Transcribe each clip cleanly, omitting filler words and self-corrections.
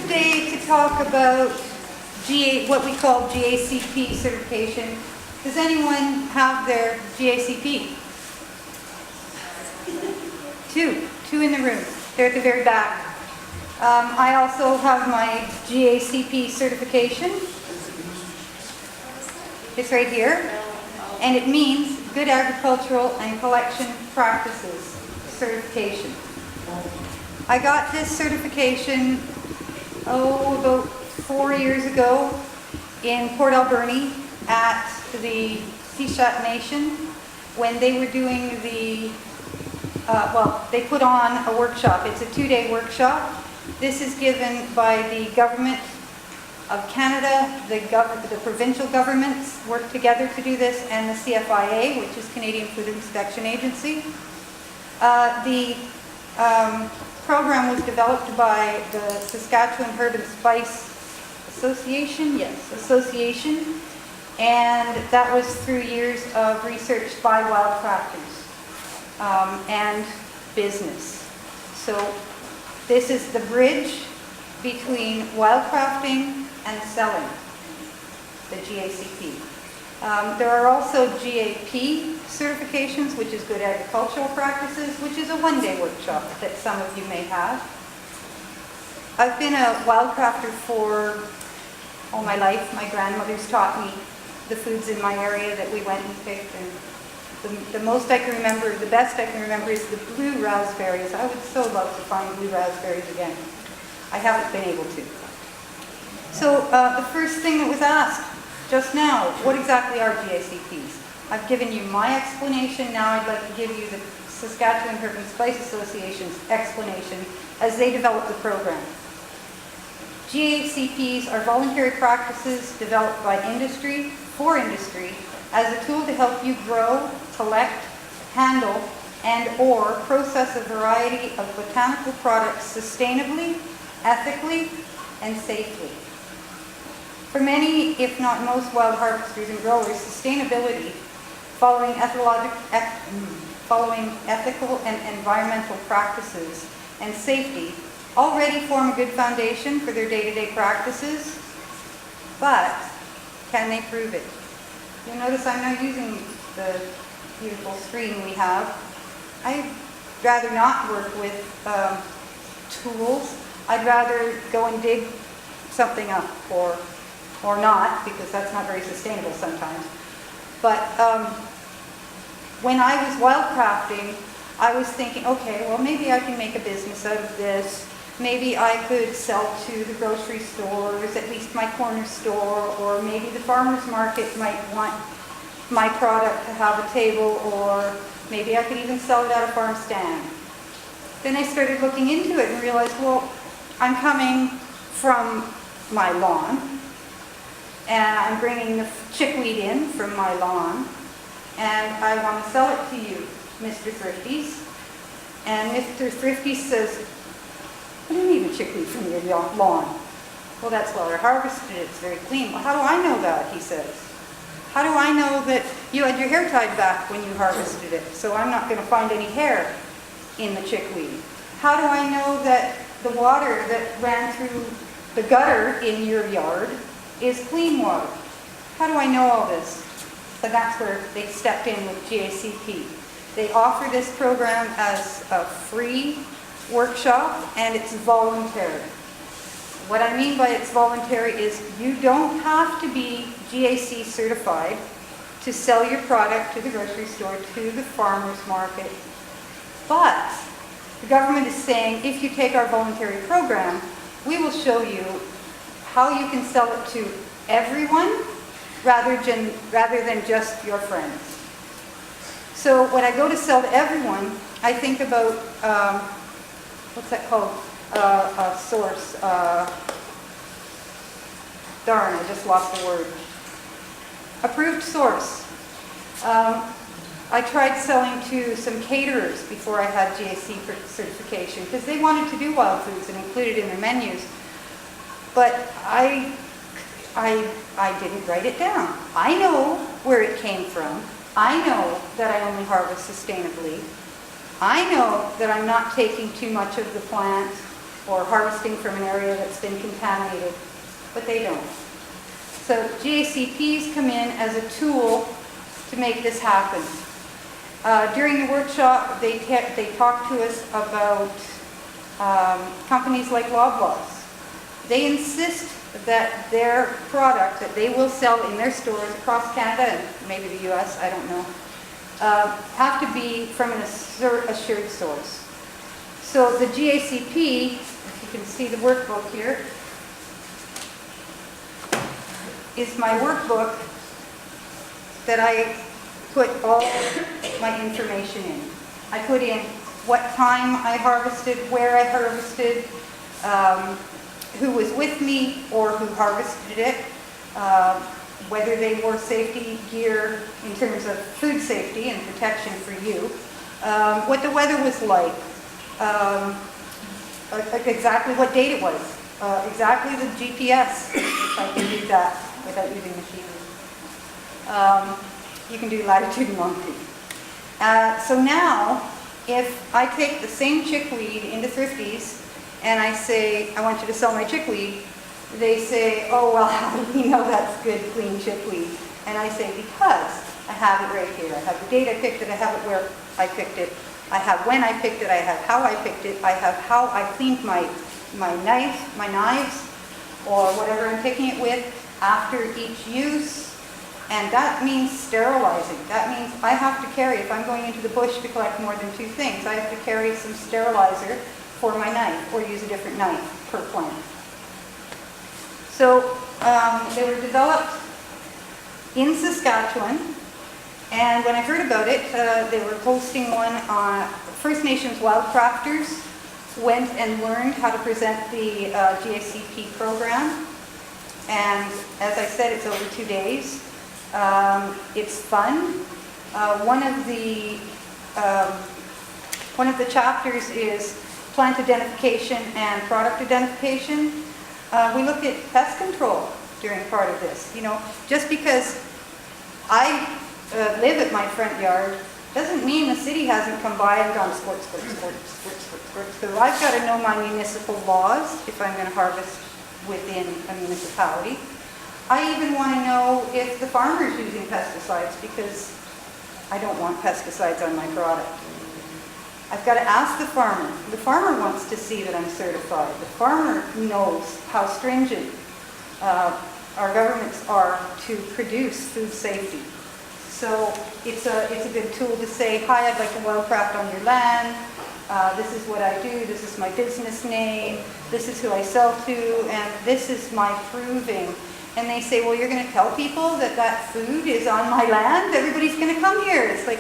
today to talk about what we call GACP certification. Does anyone have their GACP? Two in the room. They're at the very back. I also have my GACP certification. It's right here. And it means Good Agricultural and Collection Practices certification. I got this certification, about 4 years ago in Port Alberni at the Sishat Nation when they were doing the, they put on a workshop. It's a 2-day workshop. This is given by the Government of Canada, the provincial governments work together to do this, and the CFIA, which is Canadian Food Inspection Agency. The program was developed by the Saskatchewan Herb and Spice Association, and that was through years of research by wildcrafters and business. So this is the bridge between wildcrafting and selling, the GACP. There are also GAP certifications, which is Good Agricultural Practices, which is a 1-day workshop that some of you may have. I've been a wildcrafter for all my life. My grandmother's taught me the foods in my area that we went and picked, and the most I can remember, the best I can remember is the blue raspberries. I would so love to find blue raspberries again. I haven't been able to. So the first thing that was asked just now, what exactly are GACPs? I've given you my explanation. Now I'd like to give you the Saskatchewan Herb and Spice Association's explanation as they develop the program. GACPs are voluntary practices developed by industry for industry as a tool to help you grow, collect, handle, and/or process a variety of botanical products sustainably, ethically, and safely. For many, if not most wild harvesters and growers, sustainability, following ethical and environmental practices, and safety already form a good foundation for their day-to-day practices, but can they prove it? You'll notice I'm now using the beautiful screen we have. I'd rather not work with tools. I'd rather go and dig something up or not, because that's not very sustainable sometimes. But when I was wildcrafting, I was thinking, okay, well maybe I can make a business out of this. Maybe I could sell to the grocery stores, at least my corner store, or maybe the farmer's market might want my product to have a table, or maybe I could even sell it at a farm stand. Then I started looking into it and realized, well, I'm coming from my lawn, and I'm bringing the chickweed in from my lawn, and I want to sell it to you, Mr. Thrifties. And Mr. Thrifty says, what do you mean a chickweed from your lawn? Well, that's well harvested, it's very clean. Well, how do I know that, he says. How do I know that you had your hair tied back when you harvested it, so I'm not going to find any hair in the chickweed? How do I know that the water that ran through the gutter in your yard is clean water? How do I know all this? So that's where they stepped in with GACP. They offer this program as a free workshop, and it's voluntary. What I mean by it's voluntary is you don't have to be GAC certified to sell your product to the grocery store, to the farmer's market. But the government is saying, if you take our voluntary program, we will show you how you can sell it to everyone rather than just your friends. So when I go to sell to everyone, I think about, what's that called? A source. Darn, I just lost the word. Approved source. I tried selling to some caterers before I had GAC certification because they wanted to do wild foods and include it in their menus. But I didn't write it down. I know where it came from. I know that I only harvest sustainably. I know that I'm not taking too much of the plant or harvesting from an area that's been contaminated, but they don't. So GACPs come in as a tool to make this happen. During the workshop, they talked to us about companies like Loblaws. They insist that their product that they will sell in their stores across Canada and maybe the US, I don't know, have to be from an assured source. So the GACP, if you can see the workbook here, is my workbook that I put all my information in. I put in what time I harvested, where I harvested, who was with me or who harvested it, whether they wore safety gear in terms of food safety and protection for you, what the weather was like, exactly what date it was, exactly the GPS, if I can do that without using machinery. You can do latitude and longitude. So now, if I take the same chickweed into Thrifty's and I say, I want you to sell my chickweed, they say, oh, well, how do we know that's good, clean chickweed? And I say, because I have it right here. I have the date I picked it, I have it where I picked it, I have when I picked it, I have how I picked it, I have how I cleaned my knives, or whatever I'm picking it with, after each use. And that means sterilizing. That means I have to carry, if I'm going into the bush to collect more than 2 things, I have to carry some sterilizer for my knife, or use a different knife per plant. So they were developed in Saskatchewan, and when I heard about it, they were hosting one on First Nations Wildcrafters, went and learned how to present the GACP program. And as I said, it's over 2 days. It's fun. One of the chapters is plant identification and product identification. We look at pest control during part of this. You know, just because I live at my front yard doesn't mean the city hasn't come by and gone squirt, squirt, squirt, squirt, squirt, squirt. So I've got to know my municipal laws if I'm going to harvest within a municipality. I even want to know if the farmer is using pesticides, because I don't want pesticides on my product. I've got to ask the farmer. The farmer wants to see that I'm certified. The farmer knows how stringent our governments are to produce food safety. So it's a good tool to say, hi, I'd like to wildcraft on your land. This is what I do. This is my business name. This is who I sell to, and this is my proving. And they say, well, you're going to tell people that that food is on my land? Everybody's going to come here. It's like,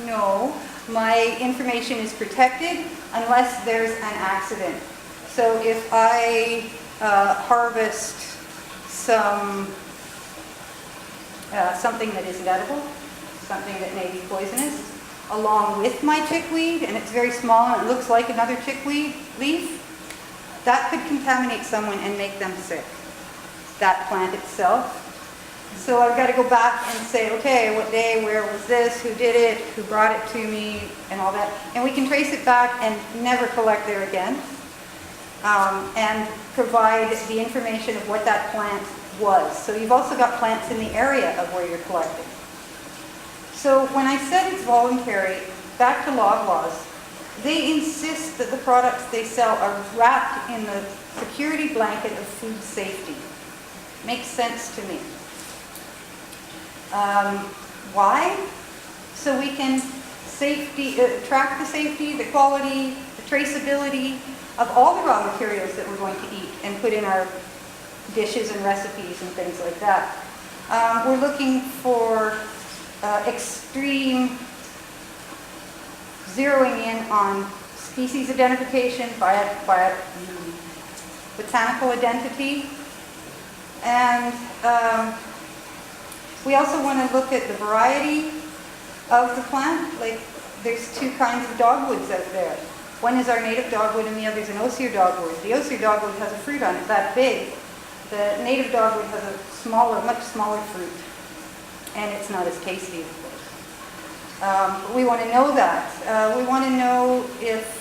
no, my information is protected unless there's an accident. So if I harvest something that isn't edible, something that may be poisonous, along with my chickweed, and it's very small and it looks like another chickweed leaf, that could contaminate someone and make them sick. That plant itself. So I've got to go back and say, okay, what day, where was this, who did it, who brought it to me, and all that. And we can trace it back and never collect there again. And provide the information of what that plant was. So you've also got plants in the area of where you're collecting. So when I said it's voluntary, back to Loblaws, they insist that the products they sell are wrapped in the security blanket of food safety. Makes sense to me. Why? So we can track the safety, the quality, the traceability of all the raw materials that we're going to eat and put in our dishes and recipes and things like that. We're looking for extreme zeroing in on species identification, botanical identity, and we also want to look at the variety of the plant. Like, there's 2 kinds of dogwoods out there. One is our native dogwood and the other is an osier dogwood. The osier dogwood has a fruit on it that big. The native dogwood has a smaller, much smaller fruit, and it's not as tasty, of course. But we want to know that. We want to know if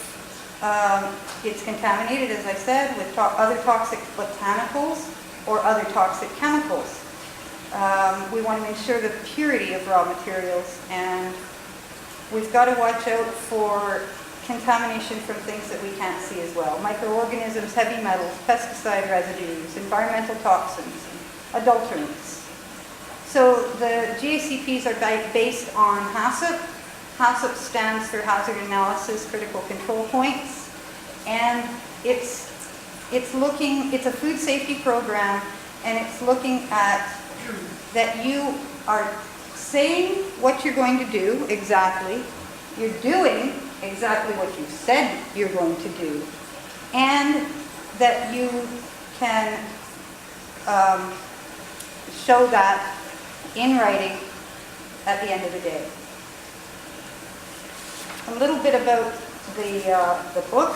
It's contaminated, as I said, with other toxic botanicals or other toxic chemicals. We want to ensure the purity of raw materials, and we've got to watch out for contamination from things that we can't see as well. Microorganisms, heavy metals, pesticide residues, environmental toxins, adulterants. So the GACPs are based on HACCP. HACCP stands for Hazard Analysis Critical Control Points, and it's a food safety program, and it's looking at that you are saying what you're going to do exactly, you're doing exactly what you said you're going to do, and that you can show that in writing at the end of the day. A little bit about the book.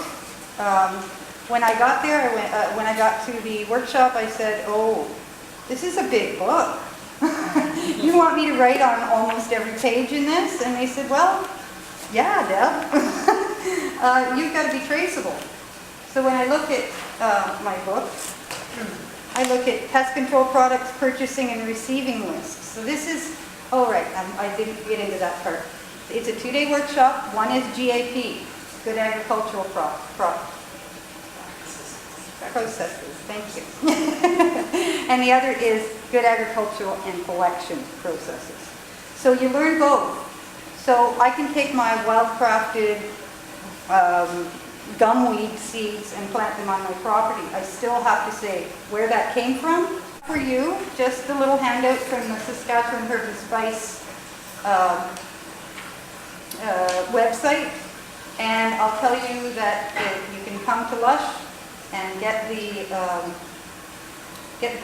When I got there, when I got to the workshop, I said, "Oh, this is a big book. You want me to write on almost every page in this?" And they said, "Well, yeah, Deb. You've got to be traceable." So when I look at my book, I look at pest control products purchasing and receiving lists. So this is, oh right, I didn't get into that part. It's a 2-day workshop. One is GAP, Good Agricultural Processes. Thank you. And the other is Good Agricultural and Collection Processes. So you learn both. So I can take my wild-crafted gumweed seeds and plant them on my property. I still have to say where that came from. For you, just a little handout from the Saskatchewan Herb and Spice website, and I'll tell you that you can come to Lush and get the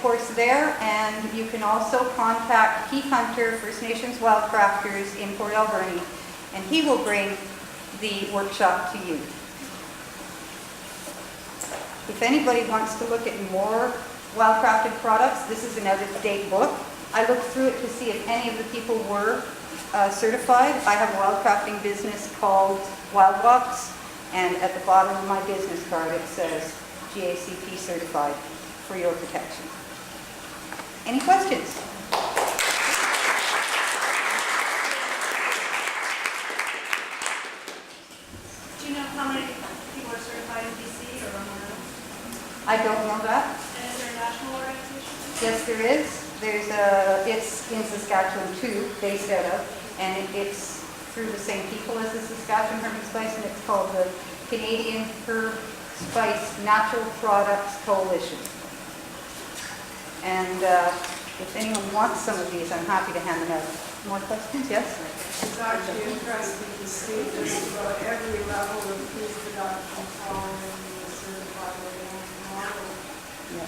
course there, and you can also contact Keith Hunter, First Nations Wildcrafters in Port Alberni, and he will bring the workshop to you. If anybody wants to look at more wildcrafted products, this is an out-of-date book. I looked through it to see if any of the people were certified. I have a wildcrafting business called Wild Walks, and at the bottom of my business card it says GACP certified for your protection. Any questions? Do you know how many people are certified in BC or Ontario? I don't know that. And is there a national organization? Yes, there is. It's in Saskatchewan too, based out of, and it's through the same people as the Saskatchewan Herb and Spice, and it's called the Canadian Herb Spice Natural Products Coalition. And if anyone wants some of these, I'm happy to hand them out. More questions? Yes? It's actually interesting to see just about every level of food production following the certified organic model, Yeah.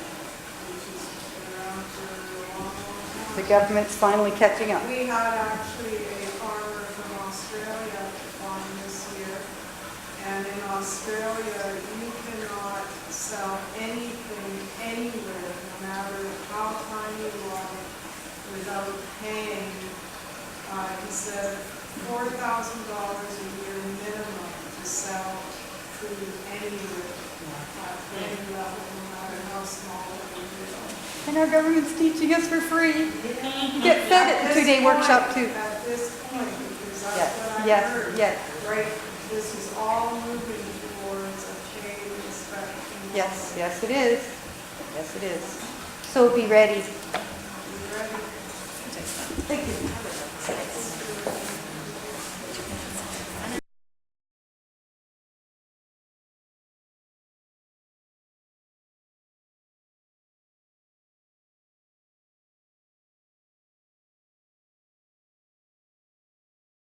which has been around for a long, long time. The government's finally catching up. We had actually a farmer from Australia on this year, and in Australia you cannot sell anything anywhere, no matter how tiny you are, without paying. He said $4,000 a year minimum to sell food anywhere at any level, no matter how small it is. And our government's teaching us for free. Get fed at the 2-day workshop too. At this point, because that's Yes, what I yes, heard. yes. Right, this is all moving towards a trade inspection. Yes, yes it is. Yes it is. So be ready.